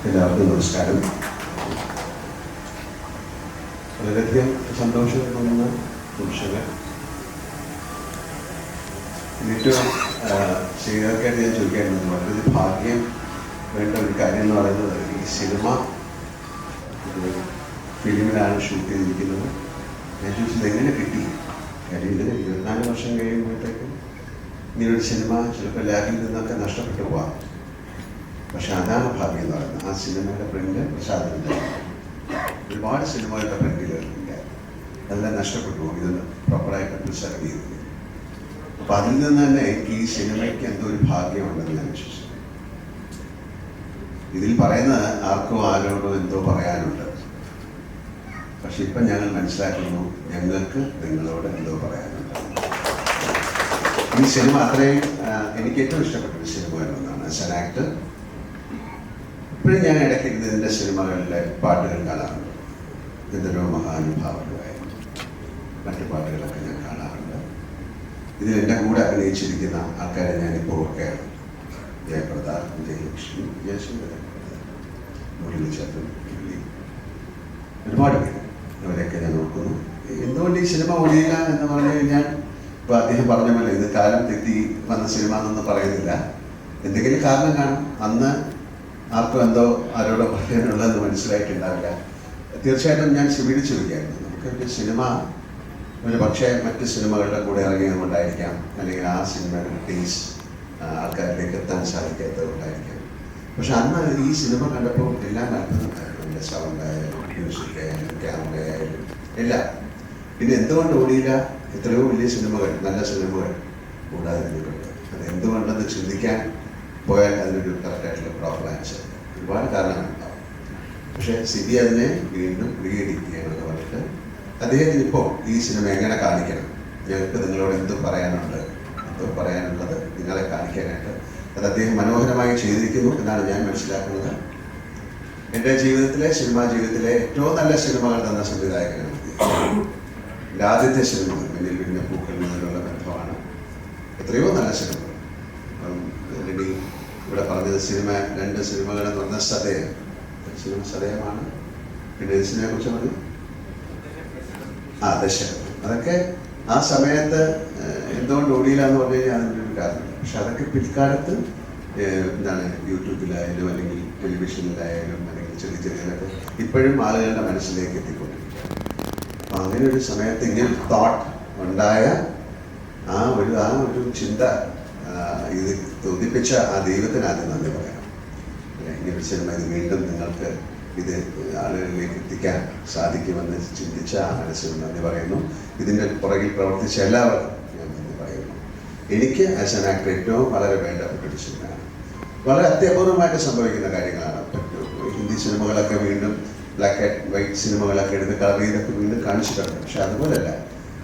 എല്ലാവർക്കും നമസ്കാരം. വളരെയധികം സന്തോഷം തോന്നുന്ന നിമിഷങ്ങൾ. ഏറ്റവും ശ്രീകാർക്കായിട്ട് ഞാൻ ചോദിക്കാറുണ്ട്, വളരെ ഭാഗ്യം വേണ്ട ഒരു കാര്യം എന്ന് പറയുന്നത് ഈ സിനിമ ഫിലിമിലാണ് ഷൂട്ട് ചെയ്തിരിക്കുന്നത്. ഞാൻ ചോദിച്ചത് എങ്ങനെ കിട്ടി? കാര്യം ഇതിന് 24 വർഷം കഴിയുമ്പോഴത്തേക്കും ഇങ്ങനൊരു സിനിമ ചിലപ്പോൾ ലാബിൽ നിന്നൊക്കെ നഷ്ടപ്പെട്ടു പോകാം. പക്ഷെ അതാണ് ഭാഗ്യം എന്ന് പറയുന്നത്. ആ സിനിമയുടെ പ്രിന്റ് പ്രസാദമില്ല. ഒരുപാട് സിനിമകളുടെ പ്രിന്റുകളില്ല, അതെല്ലാം നഷ്ടപ്പെട്ടു പോകും. ഇതൊന്ന് പ്രോപ്പറായിട്ട് പ്രിസർവ് ചെയ്തില്ല. അപ്പം അതിൽ നിന്ന് തന്നെ എനിക്ക് ഈ സിനിമയ്ക്ക് എന്തോ ഒരു ഭാഗ്യമുണ്ടെന്ന് ഞാൻ വിശ്വസിക്കുന്നു. ഇതിൽ പറയുന്നത് ആർക്കോ ആരോടോ എന്തോ പറയാനുണ്ട്. പക്ഷെ ഇപ്പം ഞങ്ങൾ മനസ്സിലാക്കുന്നു, ഞങ്ങൾക്ക് നിങ്ങളോട് എന്തോ പറയാനുണ്ട്. ഈ സിനിമ അത്രയും എനിക്ക് ഏറ്റവും ഇഷ്ടപ്പെട്ട ഒരു സിനിമകളിലൊന്നാണ്. ആസ് ആൻ ആക്ടർ ഇപ്പോഴും ഞാൻ ഇടയ്ക്കിരുന്ന് ഇതിൻ്റെ സിനിമകളിലെ പാട്ടുകൾ കാണാറുണ്ട്. എന്തൊരു മഹാനുഭാവങ്ങളായ മറ്റു പാട്ടുകളൊക്കെ ഞാൻ കാണാറുണ്ട്. ഇതിൽ എൻ്റെ കൂടെ അഭിനയിച്ചിരിക്കുന്ന ആൾക്കാരെ ഞാനിപ്പോൾ ഓർക്കുകയാണ്. ജയപ്രദ, വിജയലക്ഷ്മി, ജയശങ്കരൻ, മുരളീചന്ദ്രൻ, ഒരുപാട് പേര്, അവരെയൊക്കെ ഞാൻ നോക്കുന്നു. എന്തുകൊണ്ട് ഈ സിനിമ ഒഴിയില്ല എന്ന് പറഞ്ഞു കഴിഞ്ഞാൽ, ഇപ്പോൾ അദ്ദേഹം പറഞ്ഞ പോലെ ഇത് കാലം തെറ്റി വന്ന സിനിമ എന്നൊന്നും പറയുന്നില്ല. എന്തെങ്കിലും കാരണം കാണും. അന്ന് ആർക്കും എന്തോ ആരോടോ പറയാനുള്ളതെന്ന് മനസ്സിലായിട്ടുണ്ടാവില്ല. തീർച്ചയായിട്ടും ഞാൻ വിളിച്ചു ചോദിക്കായിരുന്നു, നമുക്കൊരു സിനിമ ഒരു പക്ഷേ മറ്റ് സിനിമകളുടെ കൂടെ ഇറങ്ങിയതുകൊണ്ടായിരിക്കാം, അല്ലെങ്കിൽ ആ സിനിമയുടെ ടേസ്റ്റ് ആൾക്കാരിലേക്ക് എത്താൻ സാധിക്കാത്തതുകൊണ്ടായിരിക്കാം. പക്ഷെ അന്ന് ഈ സിനിമ കണ്ടപ്പോൾ എല്ലാം അത്ഭുതമായിരുന്നു. എൻ്റെ സൗണ്ടായാലും മ്യൂസിക് ആയാലും ക്യാമറ ആയാലും എല്ലാം. പിന്നെ എന്തുകൊണ്ട് ഓടിയില്ല? എത്രയോ വലിയ സിനിമകൾ, നല്ല സിനിമകൾ കൂടാതെ നിൽക്കുന്നുണ്ട്. അത് എന്തുകൊണ്ടെന്ന് ചിന്തിക്കാൻ പോയാൽ അതിനൊരു കറക്റ്റായിട്ടുള്ള പ്രോപ്പർ ആൻസർ. ഒരുപാട് കാരണങ്ങളുണ്ടാവും. പക്ഷേ സിബി അതിനെ വീണ്ടും റീഎഡിറ്റ് ചെയ്യണമെന്ന് പറഞ്ഞിട്ട് അദ്ദേഹത്തിന് ഇപ്പോൾ ഈ സിനിമ എങ്ങനെ കാണിക്കണം, ഞങ്ങൾക്ക് നിങ്ങളോട് എന്തും പറയാനുണ്ട്, എന്തോ പറയാനുള്ളത് നിങ്ങളെ കാണിക്കാനായിട്ട് അത് അദ്ദേഹം മനോഹരമായി ചെയ്തിരിക്കുന്നു എന്നാണ് ഞാൻ മനസ്സിലാക്കുന്നത്. എൻ്റെ ജീവിതത്തിലെ, സിനിമാ ജീവിതത്തിലെ ഏറ്റവും നല്ല സിനിമകൾ തന്ന സംവിധായകനാണ്. എൻ്റെ ആദ്യത്തെ സിനിമകൾ മുന്നിൽ വിരിഞ്ഞ പൂക്കൾ മുതലുള്ള ബന്ധമാണ്. എത്രയോ നല്ല സിനിമകൾ. ഇവിടെ പറഞ്ഞത് സിനിമ, 2 സിനിമകളെന്ന് പറഞ്ഞ സതയം, സിനിമ സതയമാണ്. പിന്നെ സിനിമയെ കുറിച്ച് പറഞ്ഞു ദശകം. അതൊക്കെ ആ സമയത്ത് എന്തുകൊണ്ട് ഓടിയില്ല എന്ന് പറഞ്ഞു കഴിഞ്ഞാൽ അതിൻ്റെ ഒരു കാരണമില്ല. പക്ഷെ അതൊക്കെ പിൽക്കാലത്ത് എന്താണ് യൂട്യൂബിലായാലും അല്ലെങ്കിൽ ടെലിവിഷനിലായാലും അല്ലെങ്കിൽ ചെറിയതൊക്കെ ഇപ്പോഴും ആളുകളുടെ മനസ്സിലേക്ക് എത്തിക്കൊണ്ടിരിക്കുക. അപ്പം അങ്ങനെ ഒരു സമയത്ത് ഇങ്ങനെ തോട്ട് ഉണ്ടായ ആ ഒരു ചിന്ത ഇത് തോന്നിപ്പിച്ച ആ ദൈവത്തിന് ആദ്യം നന്ദി പറയണം. ഇങ്ങനെ സിനിമ ഇത് വീണ്ടും നിങ്ങൾക്ക് ഇത് ആളുകളിലേക്ക് എത്തിക്കാൻ സാധിക്കുമെന്ന് ചിന്തിച്ച ആ മനസ്സിന് നന്ദി പറയുന്നു. ഇതിൻ്റെ പുറകിൽ പ്രവർത്തിച്ച എല്ലാവർക്കും ഞാൻ നന്ദി പറയുന്നു. എനിക്ക് ആസ് ആൻ ആക്ടർ ഏറ്റവും വളരെ വേണ്ടപ്പെട്ടൊരു സിനിമയാണ്. വളരെ അത്യപൂർവമായിട്ട് സംഭവിക്കുന്ന കാര്യങ്ങളാണ്. ഹിന്ദി സിനിമകളൊക്കെ വീണ്ടും ബ്ലാക്ക് ആൻഡ് വൈറ്റ് സിനിമകളൊക്കെ എടുത്ത് കളർ ചെയ്തൊക്കെ വീണ്ടും കാണിച്ചിട്ടുണ്ട്. പക്ഷെ അതുപോലല്ല,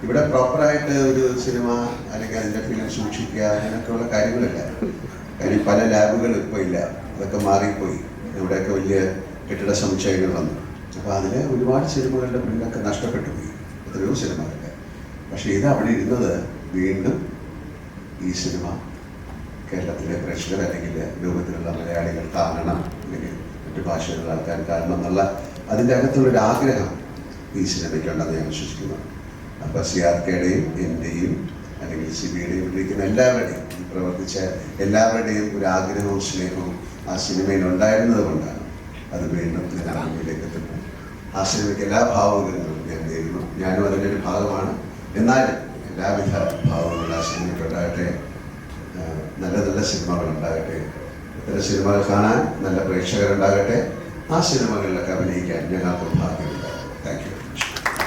ഇവിടെ പ്രോപ്പറായിട്ട് ഒരു സിനിമ അല്ലെങ്കിൽ അതിൻ്റെ ഫിലിം സൂക്ഷിക്കുക അങ്ങനെയൊക്കെയുള്ള കാര്യങ്ങളില്ല. കാര്യം പല ലാബുകളും ഇപ്പോൾ ഇല്ല, അതൊക്കെ മാറിപ്പോയി. ഇവിടെയൊക്കെ വലിയ കെട്ടിട സമുച്ചയങ്ങൾ വന്നു. അപ്പോൾ അതിൽ ഒരുപാട് സിനിമകളുടെ പ്രിൻ്റൊക്കെ നഷ്ടപ്പെട്ടു പോയി, എത്രയോ സിനിമകളുടെ. പക്ഷേ ഇത് അവിടെ ഇരുന്നത് വീണ്ടും ഈ സിനിമ കേരളത്തിലെ പ്രേക്ഷകർ അല്ലെങ്കിൽ രൂപത്തിലുള്ള മലയാളികൾ കാണണം, അല്ലെങ്കിൽ മറ്റു ഭാഷയിലുള്ള ആൾക്കാർ കാണണം എന്നുള്ള അതിൻ്റെ അകത്തുള്ളൊരു ആഗ്രഹം ഈ സിനിമയ്ക്കുണ്ടെന്ന് ഞാൻ വിശ്വസിക്കുന്നു. അപ്പോൾ സിആർകെയുടെയും എൻ്റെയും അല്ലെങ്കിൽ സിബിയുടെയും ഇരിക്കുന്ന എല്ലാവരുടെയും പ്രവർത്തിച്ച എല്ലാവരുടെയും ഒരു ആഗ്രഹവും സ്നേഹവും ആ സിനിമയിൽ ഉണ്ടായിരുന്നത് കൊണ്ടാണ് അത് വീണ്ടും ഞാൻ മുന്നിലേക്ക് എത്തുന്നത്. ആ സിനിമയ്ക്ക് എല്ലാ ഭാവങ്ങളും ഞാൻ നേരുന്നു. ഞാനും അതിൻ്റെ ഒരു ഭാഗമാണ്. എന്നാലും എല്ലാവിധ ഭാവങ്ങളും ആ സിനിമയ്ക്ക് ഉണ്ടാകട്ടെ. നല്ല നല്ല സിനിമകൾ ഉണ്ടാകട്ടെ. ഇത്തരം സിനിമകൾ കാണാൻ നല്ല പ്രേക്ഷകരുണ്ടാകട്ടെ. ആ സിനിമകളിലൊക്കെ അഭിനയിക്കാൻ ഞങ്ങൾക്ക് ഭാഗ്യമുണ്ട്.